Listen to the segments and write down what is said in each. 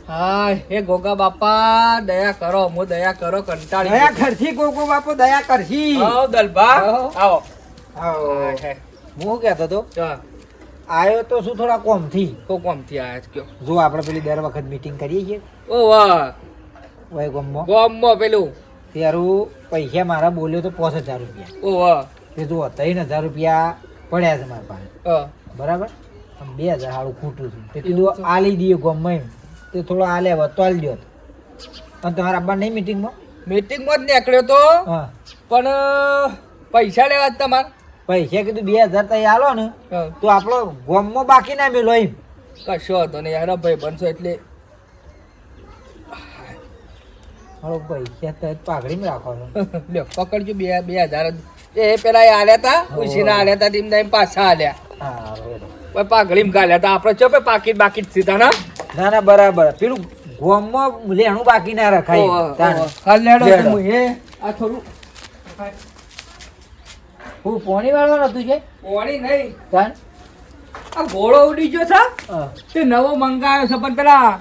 હા હે ગોગા બાપા દયા કરો મો દયા કરો કંટાળી દયા કરશી ગોગો બાપો દયા કરશી. આવો દલભા આવો આવો. હે હું કહેતો તો ચા આયો તો શું થોડા કોમથી. કોમ થી આયા છે કયો જો આપણે પેલી દર વખત મીટિંગ કરીએ છીએ ઓ વાહ વય ગોમમાં ગોમમાં પેલું ત્યારું પૈસા મારા બોલ્યો તો 5000 રૂપિયા. ઓ વાહ તે જો 3000 રૂપિયા પડ્યા છે મારા પાસે બરાબર. 2000 હારું ખોટું છે તે કીધું આલી દઈએ ગોમમાં એમ. તે થોડો આલે તો આલી દો. અને તમારા અબ્બા નહીં મીટિંગમાં? મીટિંગમાં જ નીકળ્યો તો હા પણ પૈસા લેવા જ તમારે પૈસા કીધું 2000 તઈ આલો ને તો આપણો ગોમમાં બાકી ના મેલો એમ. કશો હતો ને યાર ભાઈ બનશો એટલે હાલો પૈસા તો પાઘડીમાં રાખવાનો. લ્યો પકડજો 2000 એ પેલા એ આલ્યા તા ઉસીના આલ્યા તા તેમ એમ પાછા આલ્યા હા બરાબર. પછી પાઘડીમાં ગાલ્યા તા આપણે ચો પાકીટ બાકીટ સીધા ના ના ના બરાબર. પેલું ગોમમાં લેણું બાકી ના રખાય. તાને. હાલ લેડો લેડો. હું હે આ થોડું હું પોણી વાળવાનું હતું છે પાણી નહીં તાન. આ ઘોડો ઉડી ગયો છે હા. તે નવો મંગાવ્યો છે પણ પેલા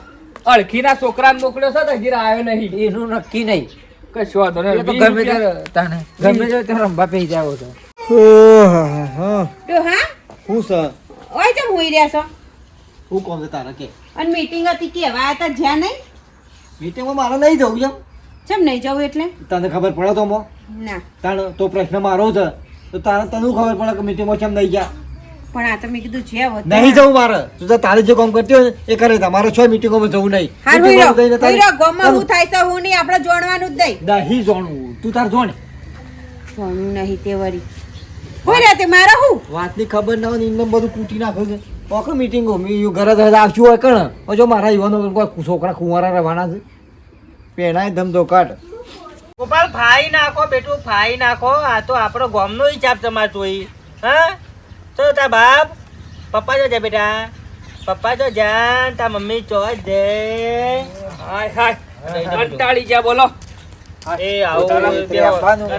અળખીના છોકરાને મોકલ્યો છે તો હજી આવ્યો નહીં એનું નક્કી નહીં. કશો વાંધો નહીં એ તો 20 ગમે રૂપિયા. ત્યારે તાને ગમે ત્યારે રંભા પી જાવ તો. તો હા હું સર ઓય તો હોઈ રહ્યા છો હું કોમ છે તારા કે અને મીટિંગ હતી કેવા હતા જ્યાં નહીં મીટિંગમાં મારે નહીં જવું એમ. ચમ નહીં જવું એટલે તને ખબર પડે તો મો ના તાણ તો પ્રશ્ન મારો છે તો તારે તને ખબર પડે કે મીટિંગમાં કેમ નહીં ગયા. પણ આ તો મેં કીધું જે હોત નહીં જવું મારે. તું તો તારે જે કામ કરતી હોય ને એ કરે. તમારે છો મીટિંગોમાં જવું નહીં. હાર મીટિંગોમાં જઈને તારે- હોઈરો ગોમાં હું થાય તો હું નહીં આપણે જોડવાનું જ નહીં નહીં જાણવું. તું તાર જોણ. જોડવું નહીં તે વરી હોય રહ્યા તે મારા હું વાતની ખબર ના હોય ને એમને બધું કૂટી નાખે છે. ઓકે મીટિંગો ઘરે આવશું હોય કણ જો મારા યુવાનો કોઈ છોકરા કુંવારા રહેવાના છે પેણાય ધમધો કાઢ. ગોપાલ ફાઈ નાખો બેટું ફાઈ નાખો. આ તો આપણો ગામનો હિસાબ તમારે જોઈ. હા તો તા બાપ પપ્પા જો જા બેટા પપ્પા જો જા તા મમ્મી ચો દે. હાય હાય કંટાળી ગયા બોલો એ આવો આપવાનું.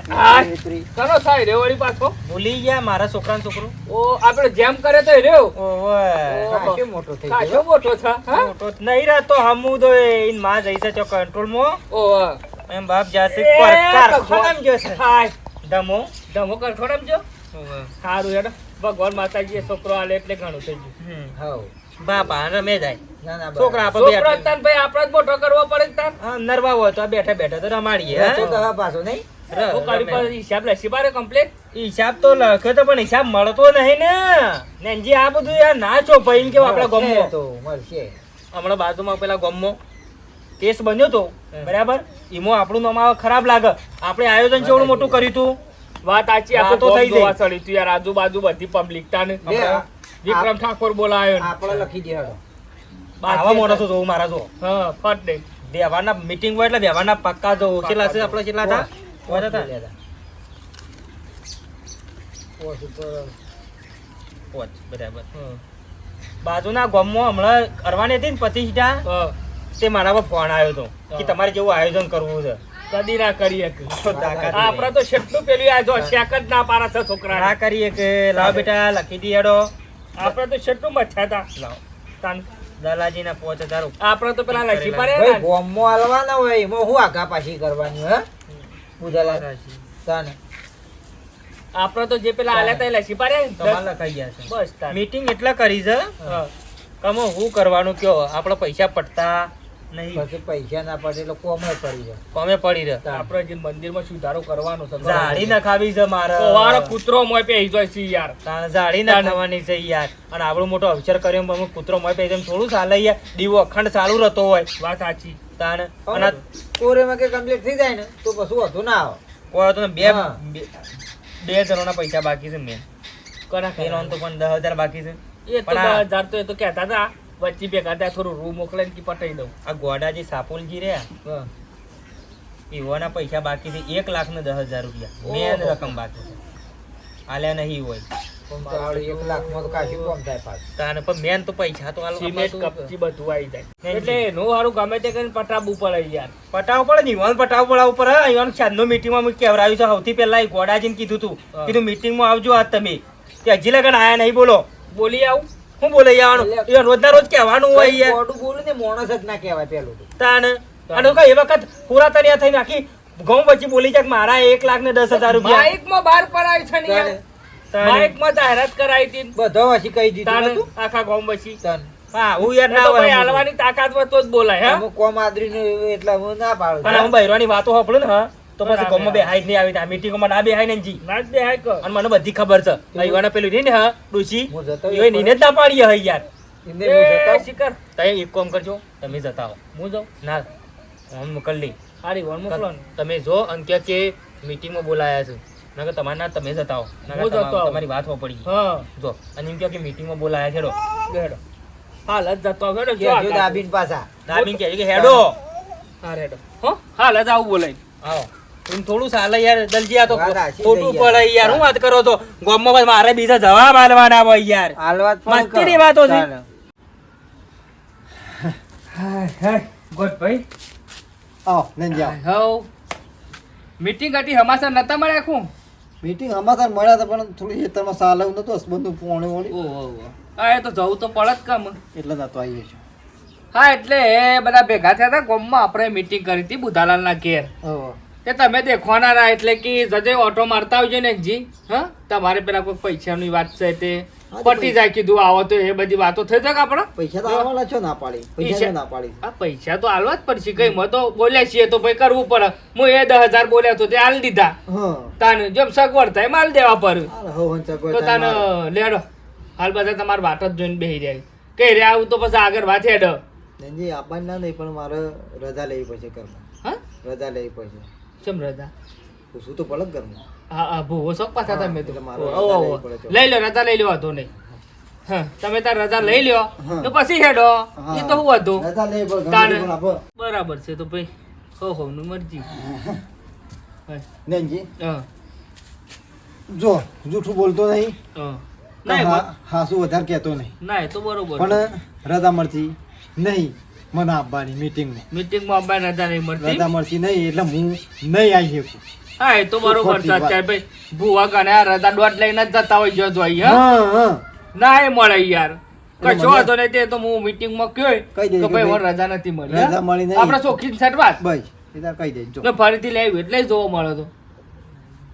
હાય કનો થાય રે વળી પાછો ભૂલી ગયા મારા છોકરાનો છોકરો. ઓ આપણે જેમ કરે તો રહ્યો ઓવે ખાસો મોટો થઈ કાશો ગયો. મોટો છે હા મોટો નહીં રહેતો હમું તો ઈન માં જઈ છે કંટ્રોલમાં. ઓ એમ બાપ જાશે એ કારખાનામાં જશે હાય ધમો. ધમો કરખોડમ જો ઓવે. સારું હેડો ભગવાન માતાજી છોકરો આલે એટલે ઘણું થઈ ગયું હાવ. બાપા રમે જાય ના ના બરાબર. છોકરા છોકરો આપણે તાન ભાઈ આપણે જ મોટો કરવો પડે ને તાન હા નરવા હોય તો બેઠા બેઠા તો રમાડીએ. તો હા? હવે પાછો નહીં. હું કરી પર હિસાબ લસી બારે કમ્પ્લીટ હિસાબ તો લખ્યો તો પણ હિસાબ મળતો નહીં ને નેનજી આ બધું યાર ના છો ભાઈ કેવું આપણા મળશે ગામમાં તો મળશે. હમણાં બાજુમાં પેલા ગામમાં કેસ બન્યો તો બરાબર એમાં આપણું નામ આવે ખરાબ લાગે. આપણે આયોજન કેવડું મોટું કર્યું તું. વાત સાચી વાતો આપણે તો થઈ થઈ જાય. ચડી તું યાર આજુબાજુ બધી પબ્લિક તાને બે વિક્રમ ઠાકોર બોલાયો ને. આપણે લખી દે હેડો. આવા માણસો જોવું મારા જો હા ફટ દે વ્યવહારના મીટિંગ હોય એટલે વ્યવહારના પક્કા જો કેટલા છે આપણે કેટલા હતા પોસ હતા લેતા. પોસ ઉપર પોચ બરાબર. બાજુના ગામમાં હમણાં કરવાની હતી ને પ્રતિષ્ઠા હા તે મારા પર ફોન આવ્યો હતો કે તમારે જેવું આયોજન કરવું છે. કદી ના કરીએ કે તાકાત આપણે તો છેટલું પેલું આ જો શેક જ ના પારા છે છોકરા ના કરીએ કે લાવ બેટા લખી દી હેડો. આપણે તો છેટલું મચ્છા હતા લાવ તાન દલાજીના 5000 આપણે તો પેલા લસી પારે ભાઈ ગોમમાં હાલવાના હોય એમાં હું આગા પાછી કરવાની હે બુધાલા તાને. આપણે તો જે પેલા આલ્યા તા એ લસી પારે તમારે લખાઈ ગયા છે. બસ તાન મીટિંગ એટલે કરી છે હા. કમો હું કરવાનું કયો આપણે પૈસા પડતા નહીં પછી પૈસા ના પડે એટલે કોમે પડી જાય. કોમે પડી રહે. આપણે જે મંદિરમાં સુધારો કરવાનો છે ઝાડી નખાવી છે મારે ઓવારો કૂતરો મોય પે જોઈ છે યાર તાણે ઝાડી નખાવાની છે યાર. અને આવડો મોટો અવસર કર્યો પણ અમુક કૂતરો મોય પે થોડું ચાલે યાર. દીવો અખંડ ચાલુ રહેતો હોય વાત સાચી તાણે અને કોરેમાં કે કમ્પ્લીટ થઈ જાય ને તો પછી વધુ ના આવે. કોઈ તો બે હા. બે જણોના પૈસા બાકી છે મેન. કોના એનો તો પણ 10000 બાકી છે. એ તો પણ આ- 10,000 તો એ તો કહેતા હતા વચ્ચે ભેગા થયા થોડું રૂમ મોકલે ને કે પટાઈ દઉં આ ગોડાજી સાપોલજી રહ્યા એવાના પૈસા બાકી છે 1,10,000 રૂપિયા મેન રકમ બાકી છે. આલ્યા નહીં હોય પણ મારે 1 લાખમાં તો કાશી કોમ થાય પાછું. તાને પણ મેન તો પૈસા તો આલો સિમેન્ટ આપણે તો કપચી બધું આવી જાય નહીં. એટલે એનું હારું ગમે તે કરીને પટાવવું પડે યાર પટાવ પડે ને ઈવન પટાવ પડાવ ઉપર ઈવન સાંજનો મીટિંગમાં મેં કહેવરાવ્યું છે સૌથી પહેલા ગોડાજીને કીધું તું હા. કીધું મીટિંગમાં આવજો આજ તમે તે હજી લગન આયા નહીં બોલો. બોલી આવું હું બોલે આવવાનું એ રોજના રોજ કહેવાનું હોય યાર મોઢું બોલું ને માણસ જ ના કહેવાય પેલું તો. તાન અને કઈ એ વખત પૂરા તરિયા થઈને આખી ઘઉં પછી બોલી જાય કે મારા 1,10,000 રૂપિયા બાઈકમાં બહાર પડાય છે ને યાર. બાઈકમાં જાહેરાત કરાઈ હતી ને. બધો વાસી કહી દીધું તાન હતું. આખા ગામ પછી તાન. હા હું યાર એ ના તો ભાઈ હોય હાલવાની તાકાત હોય તો જ બોલાય હા અમુક કોમ આદરીને એટલે હું ના પાડું. અને હું બહેરવાની વાતો સાંભળું ને હા તો પછી બરાબર. ગામમાં બેહાય જ નહીં આવી આ મીટિંગમાં ના બેહાય ને જી ના જ બેહાય કર. અને મને બધી ખબર છે યુવાના પેલું રહી ને હા ડોશી હું જતો એ નીને જ ના પાડીએ હઈ યાર એમને હું જતો. એ શિખર તમે એક કામ કરજો તમે જતા હો હું જાઉં ના હું મોકલી હારી વણ મોકલો ને. તમે જો અને કે મીટિંગમાં બોલાયા છે નકર તમારે ના તમે જતા હો નકર હું જતો આવું. તમારી વાત પડી હા જો અને એમ કહો કે મીટિંગમાં બોલાયા છે હેડો ગેડો હાલ જ જતો ગેડો જો જો આગળ. દાબીને પાછા. દાબીન કહે કે હેડો હા રેડો હો હાલ જ આવું બોલાય આવો એમ થોડું ચાલે યાર દલજી આ તો વાત સાચી ખોટું થઈ યાર. પડે યાર હું વાત કરો તો ગામમાં બસ મારે બીજા જવાબ આલવાના હોય યાર હાલવા જ પણ મસ્તીની કરો. વાતો છે. તાન. ગોઠભાઈ આવો, લઈને જાઓ. હવ મીટિંગ હતી હમાસા નતા મળ્યા ખું મીટિંગ સમાચાર મળ્યા હતા પણ થોડી ખેતરમાં સાલવ નતો હસબન્ડનું પોણી વળી ઓહો હા એ તો જવું તો પડે જ કમ એટલે નતો આવીએ છીએ. હા એટલે એ બધા ભેગા થયા હતા ગામમાં આપણે મીટિંગ કરી હતી બુધાલાલના ઘેર હોવે. તે તમે દેખવાના રહ્યા એટલે કે જજે ઓટો મારતા આવજો ને જી હા તમારે પેલા કોઈ પૈસાની વાત છે તે હા, તો પટી જાય કીધું આવો તો એ બધી વાતો થઈ જાય કે આપણે પૈસા તો આવવાના છો ના પાડી પૈસા તો ના પાડી આ પૈસા તો હાલવા જ પડશે કઈ મો તો બોલ્યા છીએ તો ભાઈ કરવું પડે હું એ 10,000 બોલ્યા તો તે હાલ દીધા હા તાને જેમ સગવડ થાય માલ દેવા પર હાલ હો હંચા કોઈ તો time તાને આવે. લેડો હાલ બધા તમારી વાટ જ જોઈને બેસી જાય કઈ રે આવું તો પછી આગળ વાત હેડો નંજી આપવાની ના નહીં પણ મારે રજા લેવી પડશે ઘરમાં હા રજા લેવી પડશે ચમ રજા પૂછવું તો પડે જ ઘરમાં હા હા ભૂવો શોખ પાછા હા, તમે તો એટલે મારે ઓહો, રજા ઓહો. લેવી પડે છે. લઈ લો રજા લઈ લો વાંધો નહીં હા તમે તાર રજા લઈ લ્યો હા. તો પછી હેડો હા. એ તો હું હતું રજા લેવી પડે તાને. ઘરમાં પણ બરાબર છે તો ભાઈ હો નું મરજી હા, નંજી હા, જો જૂઠું બોલતો નહીં હા. ના, એ હાસુ વધારે કહેતો નહીં ના એ તો બરોબર પણ રજા મળતી નહીં મને આપવાની મીટિંગમાં મીટિંગમાં અંબા રજા નહીં મળતી રજા મળતી નહીં એટલે હું નહીં આવી શકું હા એ તો બરોબર છે ખોટી વાત. અત્યારે ભાઈ ભૂવા ગણ્યા રજા દોઢ લઈને જ જતા હોય જો જોઈ હા હા હા ના એ મળે યાર એટલે કશો મને- વાંધો નહીં તે તો હું મીટિંગમાં કયો કહી દેજો કે કે ભાઈ ભાઈ મને રજા નથી મળી રજા હા? મળી નહીં. આપણે ચોખ્ખી સેટ વાત બસ એ તાર કહી દેજો મેં ફરીથી લેવી એટલે જ જોવા મળે તો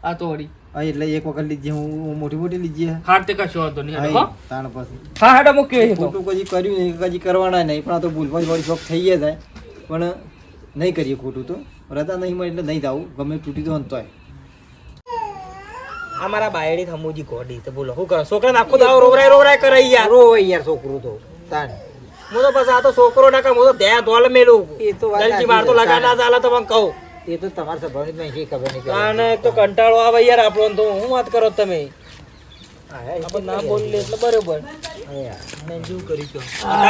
આ તો વળી હા એટલે એક વખત લીધી હું મોટી મોટી લીધી હાર તે કશો વાંધો નહીં હેડો, હા હો? તાણ પછી હા હેડો મૂક્યો એ તો ખોટું કદી કર્યું નહીં કદી કરવાના નહીં પણ આ તો ભૂલ વળી શોખ થઈ જાય પણ નહીં કરીએ ખોટું તો રજા નહીં મળે એટલે નહીં જવું ગમે તૂટી તો અંતોય અમારા બાયડી થમુજી ગોડી તો બોલો શું કરો છોકરાને આખો દાડો રોવરાય કરે યાર રોવે યાર છોકરું તો તાણ હું તો બસ આ તો છોકરો ના હું તો ધ્યાન ધોલ મેલું એ તો વાત દલજી સાચી માર તો છે, લગા ના ચાલે તો મને કહું એ તો તમારા સ્વભાવની જ નહીં ખબર નહીં અને એક તો કંટાળો આવે યાર આપણો તો હું વાત કરો તમે આપણે ના બોલી એટલે બરોબર શું કરી છો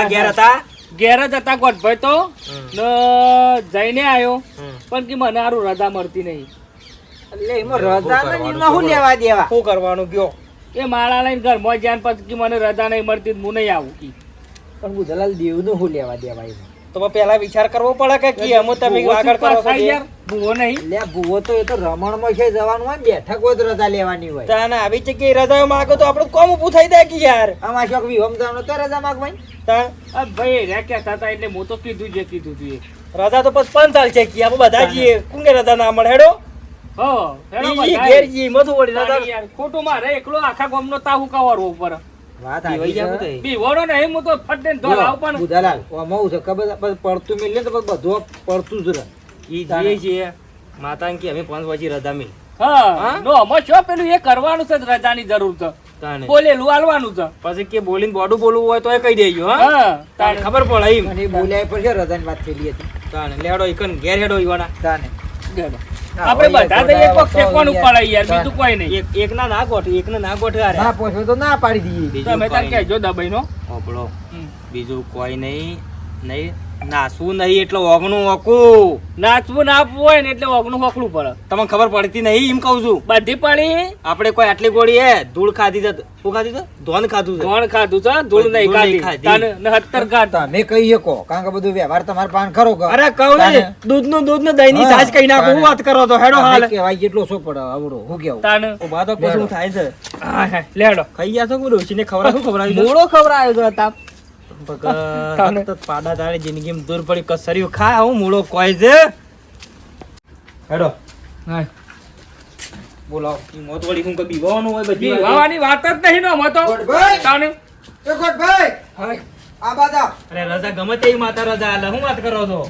ઘેર હતા ઘેર જ હતા ગોઠભાઈ તો હમ. ને જઈને આવ્યો હમ. પણ કે મને હારું રજા મળતી નહીં એટલે એમાં રજા ને એમાં શું લેવા દેવા શું કરવાનું કયો એ માળા લઈને ઘરમાં જ્યાં પછી કે મને રજા નહીં મળતી તો હું નહીં આવું કી પણ બુધલાલ દેવનું શું લેવા દેવા એમાં તો પેલા વિચાર કરવો પડે કે કી અમુ તમે ભૂવો આગળ કરો છો થાય તે? યાર ભૂવો નહીં એટલે આ ભૂવો તો એ તો રમણમાં છે જવાનું હોય ને બેઠક હોય તો રજા લેવાની હોય તાને આવી જગ્યાએ રજાઓ માંગો તો આપણું કોમ ઊભું થઈ જાય કે યાર આમાં શોખ વિહમ જવાનો તો રજા માગવાની તાન આ ભાઈ રે કહેતા હતા એટલે હું તો કીધું જે કીધું તું એ રજા તો પછી 5 સાલ છે કે આપણે બધા જઈએ કુંગે રજા ના મળે હેડો હો હેડો ઈ બધાય. ઘેર જઈએ મધુ વળી રજા તારી યાર ખોટું મારે એકલો આખા ગામનો તાહુ કવરવો ઉપર વાત પીવાઈ આવી જાવ છે. તો બીવોડો નહીં હું તો ફટને ધોલ આવ પણ બુધાલાલ આમાં હું છે ખબર છે? પછી પડતું મિલે તો પછી બધું પડતું જ રહે ઈ જઈએ છીએ માતાને કે અમે 5 વાગે રજા મિલ હા નો અમો છો પેલું એ કરવાનું છે જ રજાની જરૂર છે તાને બોલેલું હાલવાનું છે પછી કે બોલીને બોડું બોલવું હોય તો એ કહી દેજો હા હા તાને ખબર પડે એમ અને એ બોલ્યા પર છે રજાની વાત થયેલી હતી તાને લેડો ઈકન ઘેર હેડો ઈવાના તાને આપણે બધા તો એક વખત ફેંકવાનું પડે યાર બીજું કોઈ નહીં એક ના ના ગોઠ એક ના ગોઠ ના હારે પહોંચવે તો ના પાડી દઈએ બીજું તમે તાર કોઈ કહેજો દબાઈ નો ઓપડો બીજું કોઈ નહીં નહીં નાસવું નહીં એટલે ઓગણું ઓકું. નાચવું ના આપવું હોય ને એટલે ઓગણું હોકલું પડે. તમને ખબર પડતી નહીં એમ કહું છું. બધી પડી આપણે કોઈ આટલી ગોળી હે ધૂળ ખાધી છે. શું ખાધી છે? ધોન ખાધું છે. ધોણ ખાધું છે, ધૂળ નહીં ધૂળ નહીં ખાધી. ખાધી. તાને 70 ખાધા. તમે કહી શકો કારણ કે બધું વ્યવહાર તમારે પાન ખરો કે અરે કહું ને દૂધનું દહીં ની છાશ કઈ નાખું. હું વાત કરો તો હેડો હાલ. કહેવાય કેટલો શું પડે આવડો હું કેવું તાને ઉભા તો પછી થાય છે. હા, હા, લેડો. ખાઈ ગયા છો ડોશીને ખવડાવું ખવડાવી દો. મૂળો ખવડાવ્યો છે તાપ. ભગત પાડા તારે જિંદગીમાં દૂર પડી કસર્યું ખા હું મૂળો કોઈ છે. હેડો હા. બોલાવો ઈ મોત વળી હું કઈ બીવાનું હોય બધી વાત. વાવાની વાત જ નહીં નો મતો. ગોઠભાઈ! તાને એ ગોઠભાઈ! હા. આ બાજુ અરે રજા ગમે તેવી માતા રજા હાલે. હું વાત કરો છો?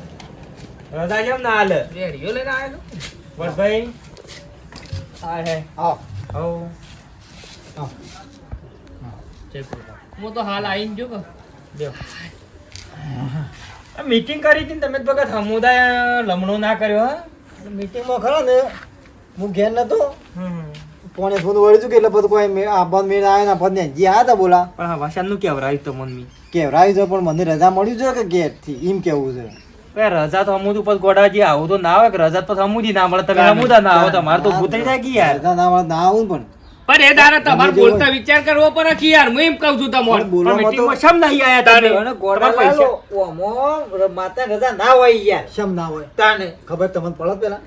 રજા કેમ ના હાલે? રેડિયો લઈને આવેલો. વડભાઈ હા, હે. આવો આવો. આવો. જય ગુરુનાથ. હું તો હાલ આવીને જો કે. બેહો. આ મીટિંગ કરી હતી ને તમે તો ભગત સમુદાય લમણો ના કર્યો હા. મીટિંગમાં ખરો ને હું ઘેર નતો પોણે ફોન વળ્યું કે એટલે બધું કોઈ આબાદ મેળ આવે ને પદ જી આયા તા બોલા પણ હા વાસાનું કેવરાયું તો મમ્મી. કેવરાયું છે પણ મને રજા મળ્યું છે કે ઘેર થી એમ કેવું છે બે રજા તો અમુદ ઉપર ગોડાજી આવું તો ના હોય કે રજા તો સમુદી ના મળે. તમે સમુદા ના આવો તમારે તો ભૂતરી જાય કે યાર. રજા ના મળે ના આવું પણ પણ એ દારા તમારે બોલતા વિચાર કરવો પડે કે યાર હું એમ કહું છું તમને. પણ બોલવામાં તો મીટિંગમાં શમ નહીં આયા તમે? તમારા પૈસા માતા રજા ના હોય યાર શમ ના હોય તાને ખબર તમને પડે પેલા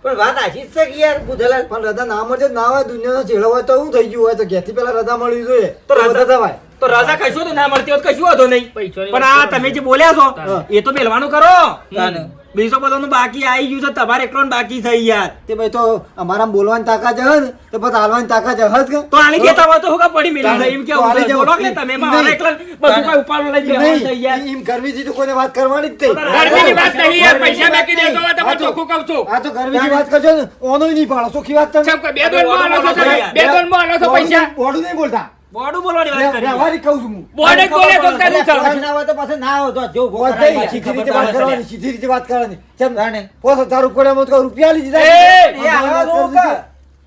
પણ વાત આશી જ છે કે યાર બુધેલા પણ રજા ના મળે ના હોય દુનિયાનો છેડો હોય તો શું થઈ ગયું હોય તો ઘેરથી પેલા રજા મળવી જોઈએ તો રજા રજા થવાય તો રજા કશું તો ના મળતી હોત કશું હતો નહીં. પૈસાની પણ વાત આ કરો. તમે જે બોલ્યા છો હા. એ તો મેલવાનું કરો. તાને. બીજો બધાનું બાકી આવી ગયું છે તમારે એકલો બાકી થઈ યાર. તે ભાઈ તો અમારા બોલવાની તાકાત છે ને તો પછી હાલવાની તાકાત છે હજ કે તો આલી દેતા હોય તો હું કા પડી મેલી છે એમ તો આલી કેવું જવું. બોલો કે તમે મારા એકલા બધું કઈ ઉપાડો લઈ જવાનું થઈ યાર. નહીં, એમ ગરમીથી તો કોઈને વાત કરવાની જ નહીં. ગરમીની વાત નહીં યાર, પૈસા બાકી દેતો હોય તો હું ચોખ્ખું કહું છું. આ તો ગરમીની વાત કરજો ને ઓનોય નહીં પાડો ચોખ્ખી વાત તમે ચમ કે બે દોનમાં આલો છો તમે? બે દોનમાં આલો છો પૈસા? બોડું નહીં બોલતા બોડું બોલવાની વાત કરી. વ્યવહારિક કહું છું હું બોર્ડે જ બોલે તો તારું ચાલે. પછી ના હોય તો પછી ના હોય તો જો બોલ થઈ, થાય, સીધી રીતે ખબર વાત પડે કરવાની સીધી રીતે વાત કરવાની ચમ જાણે 5000 રૂપિયા માં તો રૂપિયા લીધી એ, જાય. એ આવા વાત લોકો. કરી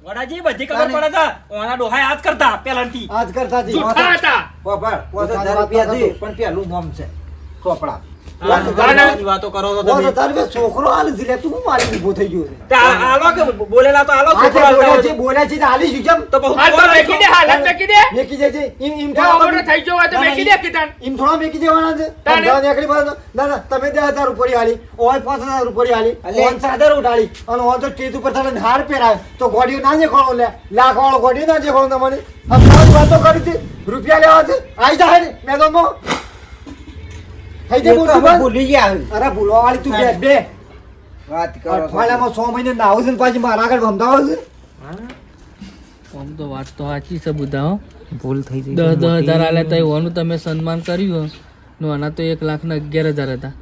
વડાજી બધી ખબર પડે છે ઓના ડોહાય આજ કરતા પેલાથી. દીધી. આજ કરતા હતી. જૂઠા હતા. બાપા, 5000 રૂપિયા છે, પણ પેલું નામ છે ચોપડા. વાતો કરો છો તમે. 5000 રૂપિયા છોકરો હાલ છે લે, તું હું મારી ઊભો થઈ ગયો છે. તે આલો કે બોલેલા તો આલો આ જે છોકરો બોલ્યા આલતા છે, હોય બોલ્યા છે તે હાલી શું કેમ? તો બહુ હાલ તો મેકી દે, હાલ જ મેકી દે. મેકી જાય છે. એમ જો આવડો થઈ ગયો હોય તો મેકી દે કીધા. એમ થોડા મેકી દેવાના છે. તાને. ધંધા નીકળી પડે તો, ના ના તમે 10,000 રૂપિયા હાલી, ઓય 5,000 રૂપિયા હાલી, ઓન ચાદર ઉડાડી અને ઓન તો સ્ટેજ ઉપર થઈને હાર પહેરાય તો ગોડીઓ ના જે ખોળો લે, લાખ વાળો ગોડીઓ ના જે ખોળો તમને. આ પાંચ વાતો કરી છે, રૂપિયા લેવા છે, આઈ જા હે મેદાનમાં. થઈ જાય બોલતું બંધ. ભૂલી ગયા અરે ભૂલવા વાળી તું બે વાત કરો છો. અઠવાડિયામાં 6 મહિને નાવું છે ને પાછી મારા આગળ ભમદાવો છે. આમ તો વાત તો સાચી છે બધા હો. ભૂલ થઈ 10,000 આલે તો એવાનું તમે સન્માન કર્યું નો આના તો 1,00,000 ના 11,000 હતા.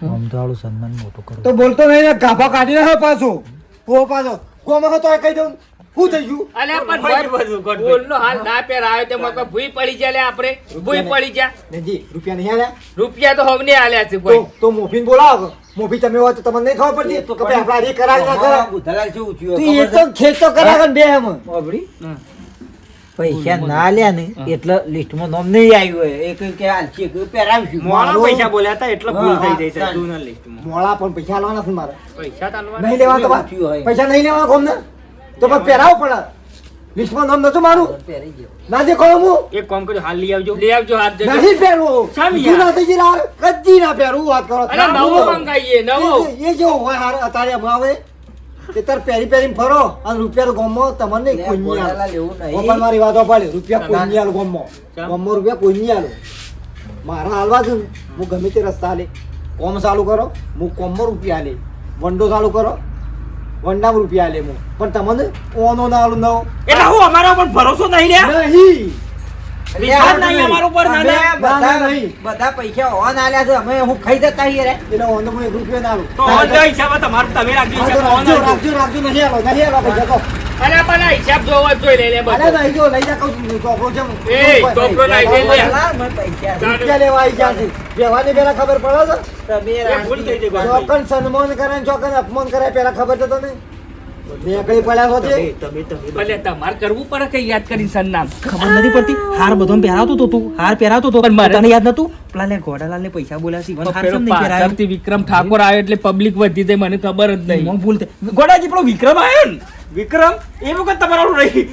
ભમદાવાળું સન્માન મોટું કરો તો બોલતો નહીં ને ગાભા કાઢી નાખો પાછો ઓ પાછો કોમાં તો કહી દઉં શું થઈ ગયું અલ્યા પણ ભાઈ બધું ગોઠવી. બોલનો હાલ ના પેર આવ્યો તે મને ભૂઈ પડી જાય લે આપણે ભૂઈ પડી જા. નેજી રૂપિયા નહીં આલ્યા રૂપિયા તો હવને આલ્યા છે કોઈ. તો મોફીન બોલાવો મોફી તમે હોય તો તમને નહીં ખબર પડતી કે ભાઈ આપણા રે કરાય ના કરાય બુધાલાલ જેવું થયું તું એ તો ખેંચ તો કરાવે ને બે એમ બાબડી? પૈસા ના લ્યા ને એટલે લિસ્ટમાં નામ નહીં આવ્યું હોય એ કઈ કે આલસી એક પહેરાવશું મોણા પૈસા બોલ્યા હતા એટલે ભૂલ થઈ ગઈ છે હા, જૂના લિસ્ટમાં. મોળા પણ પૈસા આલવાના છે મારે પૈસા તાલવા નહીં લેવા તો થયું હોય. પૈસા નહીં લેવા કોમને તો પછી પહેરાવો પડે લિસ્ટમાં નામ નતું મારું પહેરી ગયો ના દેખો હું એક કામ કરજો હાલ લઈ આવજો. લઈ આવજો હાથ જજો. નહીં પહેરવું શામ યાર? જૂના થઈ ગયેલા કદી ના પહેરવું વાત કરો અરે નવો મંગાઈએ નવો. એ જો હોય હાર અતારે ભાવે તે તાર પહેરી પહેરીને ફરો અને રૂપિયા તો ગોમમાં તમને કોઈ નહીં બુધાલાલ આલે એવું નહીં. પણ મારી વાતો પાડે રૂપિયા કોઈ નહીં આલો ગોમમાં ચાલ. ગોમમાં રૂપિયા કોઈ નહીં આલો મારા હાલવા છે ને હું ગમે તે રસ્તા હાલે કોમ ચાલુ કરો હું કોમમાં રૂપિયા હાલે વંડો ચાલુ કરો વંડામાં રૂપિયા હાલે હું પણ તમને ઓનો ના આલું નવો એટલે હું અમારા ઉપર ભરોસો નહીં લ્યા. નહીં વિશ્વાસ નહીં અમારા ઉપર ના લે. ના, નહીં. બધા પૈસા ઓન આલ્યા છે અમે હું ખાઈ જતા છીએ રે એટલે ઓનો હું 1 રૂપિયો ના આલું તો ઓનલાઈન હિસાબે તમારું તમે રાખજો હા, તો હિસાબ ઓન રાખજો રાખજો. રાખજો નહીં આલો પૈસા તો અરે પણ આ હિસાબ જોવો જ જોઈ લે લે અરે બધો. નહીં જો લઈ જા કહું છું ચોપડો છે એ ચોપડો લાવી દે લે. બુધાલાલ, મને પૈસા રૂપિયા લેવા આવી ગયા છે વ્યવહારની પેલા ખબર પડે તમે એ ભૂલ થઈ ગઈ છે ગોઠવી. ચોકન સન્માન કરે ને ચોકન અપમાન કરે પેલા ખબર છે તને નીકળી પડ્યા છો તે ભલે તમારે કરવું પડે કે યાદ કરી સરનામ. ખબર નથી પડતી હાર બધો પહેરાવતો તો તું હાર પહેરાવતો તો પણ મારે- તને યાદ નતું પેલા લે ઘોડાલાલ ને પૈસા બોલ્યા છે પણ પેલો પાછળથી વિક્રમ ઠાકોર આવ્યો એટલે પબ્લિક વધી જાય મને ખબર જ નહીં. ભૂલ ગોડાજી પેલો વિક્રમ આવ્યો ને વિક્રમ એ વખત તમારું રહી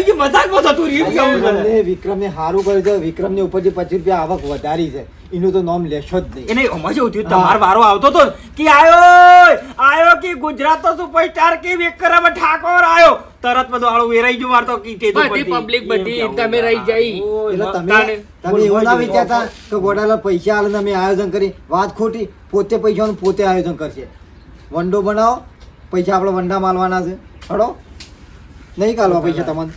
ગયું મજાકમાં થતું રહ્યું. વિક્રમને સારું કર્યું છે. વિક્રમની ઉપરથી 25 રૂપિયા આવક વધારી છે. એનું તો નામ લેશો જ નહીં. એને એમાં શું થયું તમારો વારો આવતો તો કે આયો કે ગુજરાતનો સુપરસ્ટાર કે વિક્રમ ઠાકોર આયો તરત બધું આળું વેરાઈ ગયું મારતો કે તે બધી પબ્લિક બધી તમે રહી જાય. એટલે તમે એવું ના વિચારતા કે ગોડાલા પૈસા આલે ને અમે આયોજન કરી. વાત ખોટી. પોતે પૈસાનું પોતે આયોજન કરશે. વંડો બનાવો, પૈસા આપણે વંડા માલવાના છે. હડો નહીં કાલવા પૈસા તમને.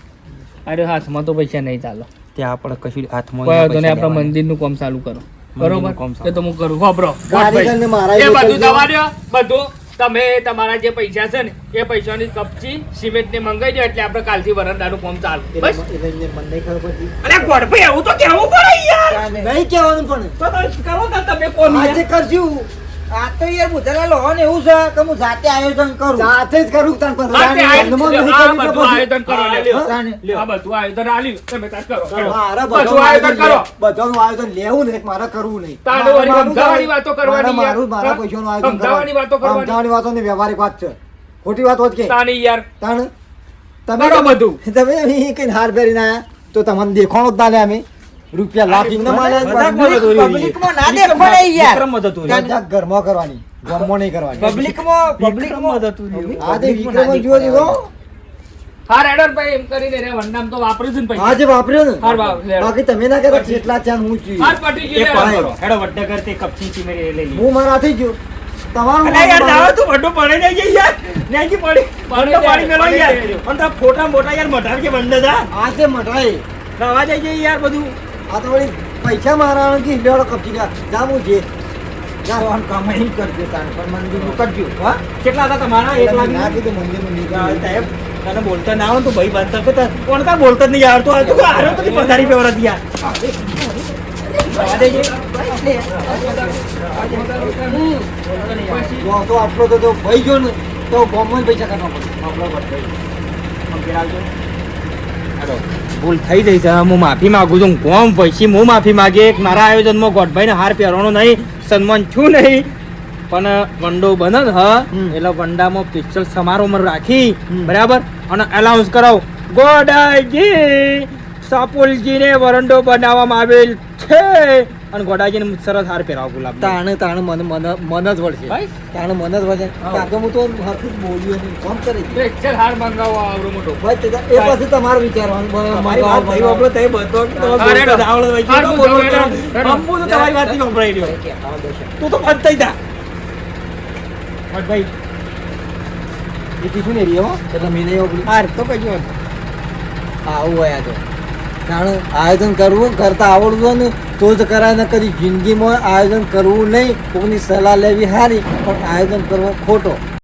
અરે હાથમાં તો પૈસા નહીં ચાલો. ત્યાં આપણે કશું હાથમાં કોઈ વાંધો નહીં, આપણે મંદિરનું કામ ચાલુ કરો. બરોબર એ તો હું કરું. ખબરો કારીગરને મારા એ એ બધું કરજો. તમારે બધું તમે તમારા જે પૈસા છે ને એ પૈસાની કપચી સિમેન્ટ ને મંગાઈ દો એટલે આપણે કાલથી વરંડાનું કામ ચાલુ. બસ એટલે એમને મને નહીં ખબર પડતી. અરે ગોડભાઈ એવું તો કેવું પડે યાર. નહીં કહેવાનું પણ. તો કરો ને તમે કોણ આજે કરશું. આ તો યાર બુધાલા લો ને એવું છે કે હું જાતે આયોજન કરું. સાથે જ કરું તાન પછી. આ ધ્યાનમાં નહીં આ કર્યું તો બધું પછી. આયોજન કરો લે. તાને. આ બધું આયોજન આલ્યું તમે તાર કરો. મારે બધું આયોજન કરો. બધાનું આયોજન લેવું ને મારે કરવું નહીં. તારે વળી સમજાવવાની વાતો કરવાની યાર. મારા પૈસાનું આયોજન સમજાવવાની વાતો કરવાની. સમજાવવાની વાતો ને વ્યવહારિક વાત છે. ખોટી વાત હોત કે તાની યાર તાણ કરો બધું. તમે અહીં કઈ હાર પહેરીને આયા તો તમને દેખાણો જ ના લે. અમે રૂપિયા લાખ ઇંગના માલ્યા. પબ્લિકમાં ના દેખો ને યાર. વિક્રમ હતું મજાક ઘરમાં કરવાની, ગામમાં નહીં કરવાની. પબ્લિકમાં આ તે વિક્રમ જ જોયો દીધો. હા રેડર ભાઈ એમ કરીને રે વંડામ તો વાપરું છું ને પૈસા. આજે વાપર્યો ને. હાર વાપ, લેડો. બાકી તમે ના કહેતા કેટલા ચાન હું છું. હાર પટી ગયું, એ લેડો. કરો હેડો વડ્ડા કરતે કપચી ચીમેરી લઈ લી હું મારા હાથે ગયો. તમારું અરે યાર જાવ તું વડો પડે નહીં જઈ યાર નેજી પડી વડો પાડી મેલો યાર પણ તા ફોટા મોટા યાર મઢાર કે બંધ જા આજે મટાય. રવા દઈ જઈ યાર બધું આ તો વળી પૈસા મારા કે લેડો કપચી જા. જા હું જે જવાનું કામ અહીં કરજો તાન પણ મંદિરનું કરજો હા. કેટલા હતા તમારા 1 લાખ ના કીધું મંદિરનું નહીં ના, કર્યું. સાહેબ તને બોલતા ના આવડે તો ભાઈ બાંધતા કે કોણ તા બોલતા જ નહીં યાર તો આ તો હારો તો પધારી પેવરા દિયા રવા દઈ જઈ જો તો આટલો તો ભાઈ ગયો ને તો ગામમાં જ પૈસા કાઢવા પડે. આપણો વડભાઈ ભૂલ થઈ જઈ છે હું માફી માંગુ છું કોમ પછી હું માફી માંગે મારા આયોજનમાં ગોઠભાઈને હાર પહેરવાનો નહીં સન્માન છું નહીં પણ વંડો બને ને એટલે વંડામાં પિસ્તોલ સમારોહમાં રાખી બરાબર અને એલાઉન્સ કરાવ ગોડાજી સાપુલજીને વરંડો બનાવવામાં આવેલ છે અને ગોડાજીને સરસ હાર પહેરાવો ગુલાબ તાણે મન જ વળશે. ભાઈ? તાણે મન જ વળશે. કાં તો હું તો હરખું જ બોલ્યો નહીં. કોમ કરી દે. એક છે હાર મંગાવો આવડો મોટો. બસ એ પછી તમારે વિચારવાનું. મારી વાત ભાઈ બાબલો તે બધો હા, રેડો. હા, હું જાઉં, રેડો. તમારી વાત નહીં સંભળાઈ રહ્યો તું તો બંધ થઈ જા ભાઈ એ કીધું ને રહ્યો એટલે મેં નહીં આવડ્યું. હાર તો કઈ આવું હોય આ તો. જાણો આયોજન કરવું કરતા આવડવું ને તો જ કરાય. ને કદી જિંદગીમાં આયોજન કરવું નહીં. કોઈની સલાહ લેવી સારી પણ આયોજન કરવો ખોટો.